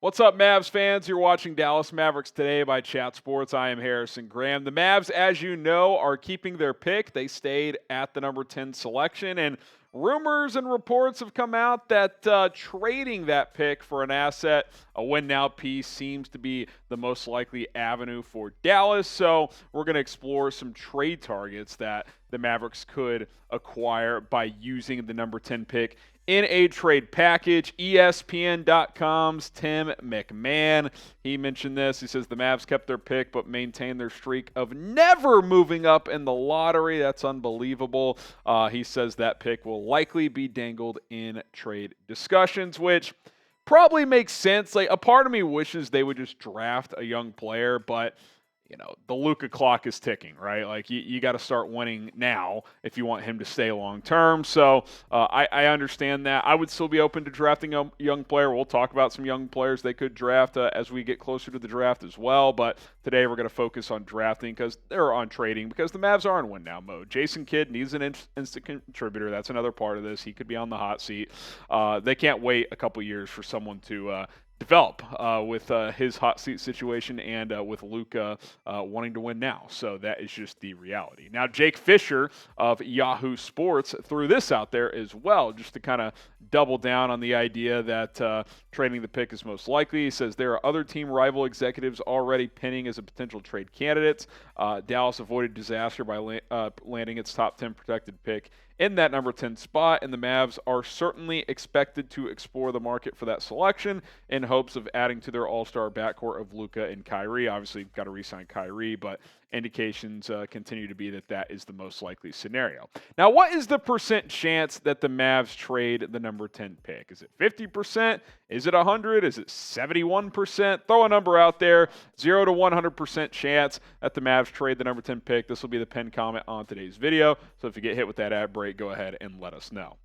What's up, Mavs fans? You're watching Dallas Mavericks Today by Chat Sports. I am Harrison Graham. The Mavs, as you know, are keeping their pick. They stayed at the number 10 selection, and rumors and reports have come out that trading that pick for an asset, a win-now piece, seems to be the most likely avenue for Dallas. So we're going to explore some trade targets that the Mavericks could acquire by using the number 10 pick in a trade package. ESPN.com's Tim MacMahon, he mentioned this. He says the Mavs kept their pick but maintained their streak of never moving up in the lottery. That's unbelievable. He says that pick will likely be dangled in trade discussions, which probably makes sense. Like, a part of me wishes they would just draft a young player, but you know, the Luka clock is ticking, right? Like, you got to start winning now if you want him to stay long term. So I understand that. I would still be open to drafting a young player. We'll talk about some young players they could draft as we get closer to the draft as well. But today we're going to focus on drafting because they're on trading because the Mavs are in win now mode. Jason Kidd needs an instant contributor. That's another part of this. He could be on the hot seat. They can't wait a couple years for someone to develop with his hot seat situation and with Luka wanting to win now. So that is just the reality. Now, Jake Fisher of Yahoo Sports threw this out there as well, just to kind of double down on the idea that trading the pick is most likely. He says there are other team rival executives already pinning as a potential trade candidates. Dallas avoided disaster by landing its top 10 protected pick in that number 10 spot, and the Mavs are certainly expected to explore the market for that selection in hopes of adding to their all-star backcourt of Luka and Kyrie. Obviously, got to re-sign Kyrie, but indications continue to be that that is the most likely scenario. Now, what is the percent chance that the Mavs trade the number 10 pick? Is it 50%? Is it 100? Is it 71%? Throw a number out there. 0 to 100% chance that the Mavs trade the number 10 pick. This will be the pinned comment on today's video. So if you get hit with that ad break, go ahead and let us know.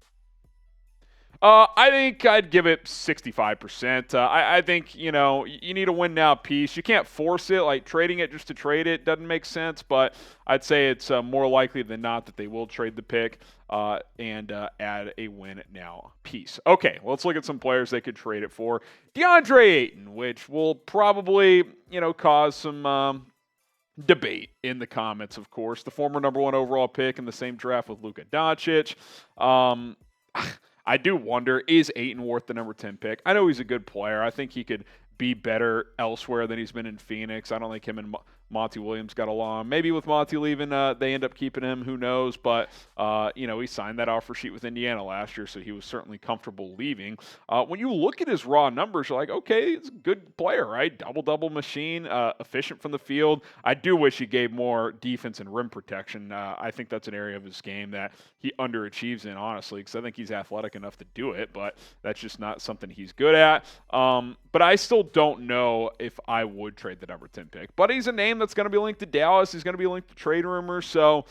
I think I'd give it 65%. I think, you know, you need a win now piece. You can't force it. Like, trading it just to trade it doesn't make sense, but I'd say it's more likely than not that they will trade the pick and add a win now piece. Okay, well, let's look at some players they could trade it for. DeAndre Ayton, which will probably, you know, cause some debate in the comments, of course. The former number 1 overall pick in the same draft with Luka Doncic. I do wonder, is Ayton worth the number 10 pick? I know he's a good player. I think he could be better elsewhere than he's been in Phoenix. I don't think him and Monty Williams got along. Maybe with Monty leaving, they end up keeping him. Who knows? But, you know, he signed that offer sheet with Indiana last year, so he was certainly comfortable leaving. When you look at his raw numbers, you're like, okay, he's a good player, right? Double-double machine, efficient from the field. I do wish he gave more defense and rim protection. I think that's an area of his game that he underachieves in, honestly, because I think he's athletic enough to do it, but that's just not something he's good at. But I still don't know if I would trade the number 10 pick. But he's a name that's going to be linked to Dallas. He's going to be linked to trade rumors. So,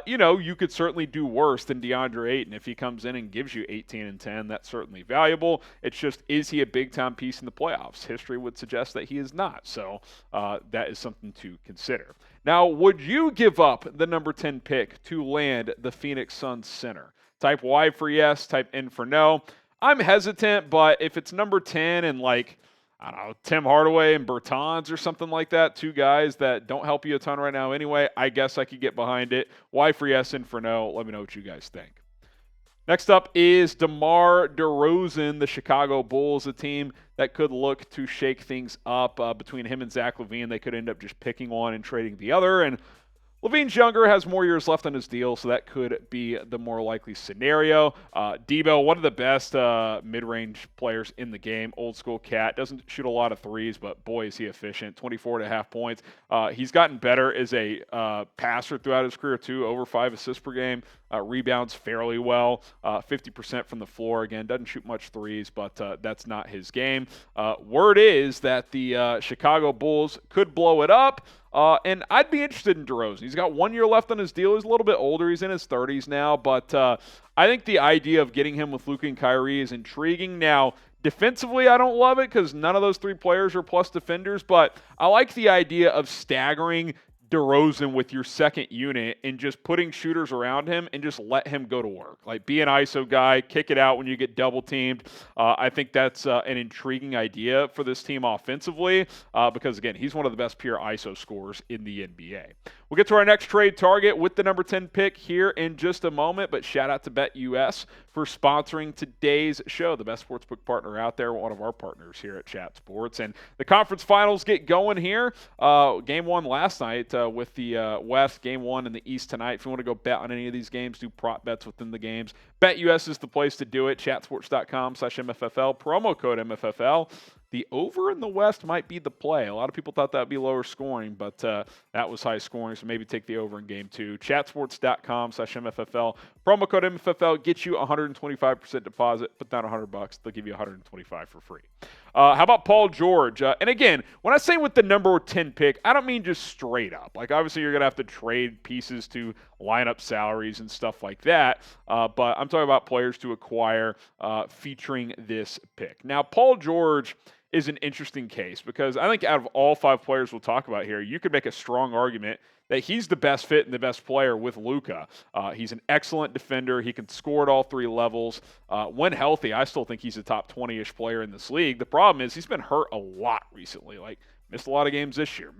you know, you could certainly do worse than DeAndre Ayton. If he comes in and gives you 18 and 10, that's certainly valuable. It's just, is he a big-time piece in the playoffs? History would suggest that he is not. So that is something to consider. Now, would you give up the number 10 pick to land the Phoenix Suns center? Type Y for yes, type N for no. I'm hesitant, but if it's number 10 and, like, I don't know, Tim Hardaway and Bertans or something like that, two guys that don't help you a ton right now anyway, I guess I could get behind it. Y for yes and for no. Let me know what you guys think. Next up is DeMar DeRozan, the Chicago Bulls, a team that could look to shake things up. Between him and Zach LaVine, they could end up just picking one and trading the other. And LaVine's younger, has more years left on his deal, so that could be the more likely scenario. Debo, one of the best mid-range players in the game, old school cat, doesn't shoot a lot of threes, but boy, is he efficient, 24.5 points. He's gotten better as a passer throughout his career, too, over 5 assists per game, rebounds fairly well, 50% from the floor. Again, doesn't shoot much threes, but that's not his game. Word is that the Chicago Bulls could blow it up. And I'd be interested in DeRozan. He's got 1 year left on his deal. He's a little bit older. He's in his 30s now. But I think the idea of getting him with Luka and Kyrie is intriguing. Now, defensively, I don't love it because none of those three players are plus defenders. But I like the idea of staggering DeRozan with your second unit and just putting shooters around him and just let him go to work. Like, be an ISO guy, kick it out when you get double teamed. I think that's an intriguing idea for this team offensively because, again, he's one of the best pure ISO scorers in the NBA. We'll get to our next trade target with the number 10 pick here in just a moment, but shout out to BetUS for sponsoring today's show, the best sportsbook partner out there, one of our partners here at Chat Sports. And the conference finals get going here. Game one last night with the West, game one in the East tonight. If you want to go bet on any of these games, do prop bets within the games. BetUS is the place to do it, chatsports.com/MFFL, promo code MFFL. The over in the West might be the play. A lot of people thought that would be lower scoring, but that was high scoring, so maybe take the over in game two. Chatsports.com/MFFL. Promo code MFFL gets you 125% deposit. Put down $100. They'll give you 125 for free. How about Paul George? And again, when I say with the number 10 pick, I don't mean just straight up. Like, obviously, you're going to have to trade pieces to line up salaries and stuff like that. But I'm talking about players to acquire featuring this pick. Now, Paul George is an interesting case because I think out of all five players we'll talk about here, you could make a strong argument that he's the best fit and the best player with Luka. He's an excellent defender. He can score at all three levels. When healthy, I still think he's a top 20-ish player in this league. The problem is he's been hurt a lot recently. Like, missed a lot of games this year.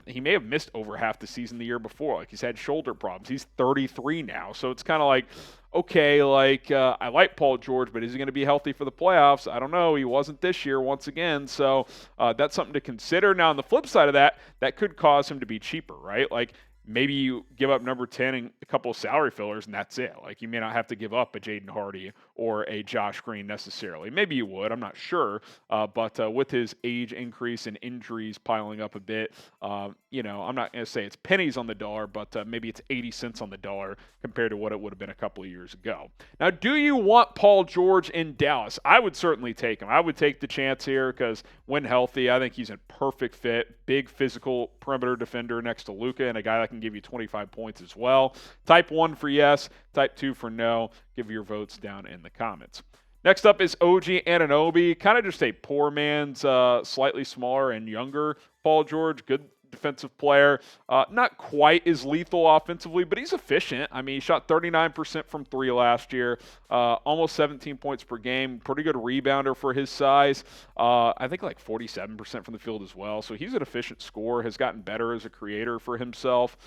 He may have missed over half the season the year before. Like, he's had shoulder problems. He's 33 now. So it's kind of like, okay, I like Paul George, but is he going to be healthy for the playoffs? I don't know. He wasn't this year once again. So that's something to consider. Now, on the flip side of that, that could cause him to be cheaper, right? Like, maybe you give up number 10 and a couple of salary fillers, and that's it. Like, you may not have to give up a Jaden Hardy or a Josh Green necessarily. Maybe you would. I'm not sure. But with his age increase and injuries piling up a bit, I'm not going to say it's pennies on the dollar, but maybe it's 80 cents on the dollar compared to what it would have been a couple of years ago. Now, do you want Paul George in Dallas? I would certainly take him. I would take the chance here because when healthy, I think he's a perfect fit. Big physical perimeter defender next to Luka and a guy that can give you 25 points as well. Type 1 for yes, type 2 for no. Give your votes down in the comments. Next up is OG Anunoby, kind of just a poor man's slightly smaller and younger Paul George. Good defensive player. Not quite as lethal offensively, but he's efficient. I mean, he shot 39% from three last year, almost 17 points per game. Pretty good rebounder for his size. I think like 47% from the field as well. So he's an efficient scorer, has gotten better as a creator for himself.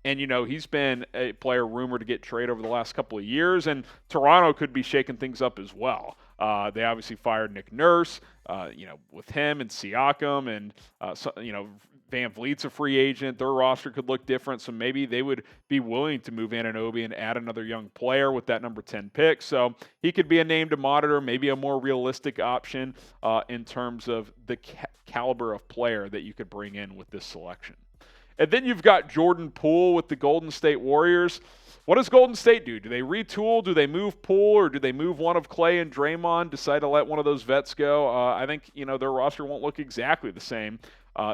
And, he's been a player rumored to get traded over the last couple of years, and Toronto could be shaking things up as well. They obviously fired Nick Nurse, with him and Siakam, and, Van Vliet's a free agent. Their roster could look different, so maybe they would be willing to move Anunoby and add another young player with that number 10 pick. So he could be a name to monitor, maybe a more realistic option in terms of the caliber of player that you could bring in with this selection. And then you've got Jordan Poole with the Golden State Warriors. What does Golden State do? Do they retool? Do they move Poole? Or do they move one of Clay and Draymond, decide to let one of those vets go? I think, their roster won't look exactly the same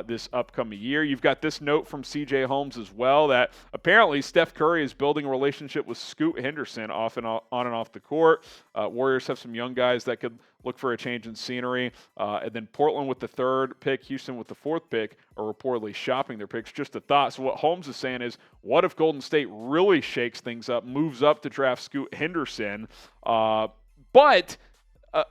this upcoming year. You've got this note from C.J. Holmes as well that apparently Steph Curry is building a relationship with Scoot Henderson on and off the court. Warriors have some young guys that could look for a change in scenery. And then Portland with the third pick, Houston with the fourth pick are reportedly shopping their picks. Just a thought. So what Holmes is saying is, what if Golden State really shakes things up, moves up to draft Scoot Henderson, but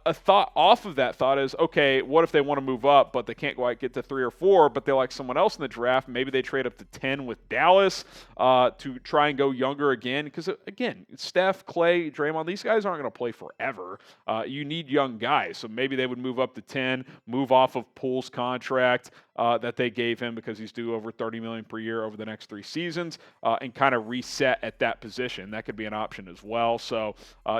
a thought off of that thought is, okay, what if they want to move up, but they can't quite get to 3 or 4, but they like someone else in the draft? Maybe they trade up to 10 with Dallas to try and go younger again. Because, again, Steph, Clay, Draymond, these guys aren't going to play forever. You need young guys. So maybe they would move up to 10, move off of Poole's contract that they gave him because he's due over $30 million per year over the next 3 seasons and kind of reset at that position. That could be an option as well. So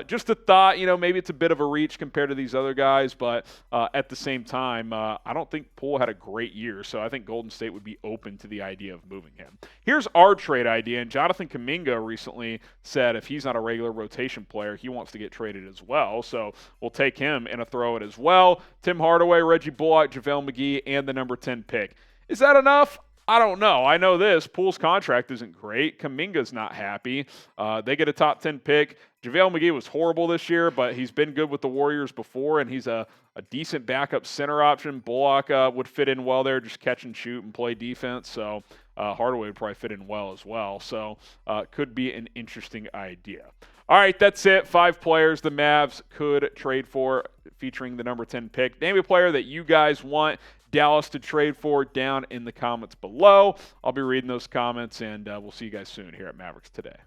just a thought, maybe it's a bit of a reach compared to these other guys, but at the same time, I don't think Poole had a great year, so I think Golden State would be open to the idea of moving him. Here's our trade idea, and Jonathan Kuminga recently said if he's not a regular rotation player, he wants to get traded as well, so we'll take him in a throw-in as well. Tim Hardaway, Reggie Bullock, JaVale McGee, and the number 10 pick. Is that enough? I don't know. I know this. Poole's contract isn't great. Kuminga's not happy. They get a top 10 pick. JaVale McGee was horrible this year, but he's been good with the Warriors before, and he's a decent backup center option. Bullock would fit in well there, just catch and shoot and play defense. So Hardaway would probably fit in well as well. So could be an interesting idea. All right, that's it. 5 players the Mavs could trade for featuring the number 10 pick. Name a player that you guys want Dallas to trade for down in the comments below. I'll be reading those comments, and we'll see you guys soon here at Mavericks Today.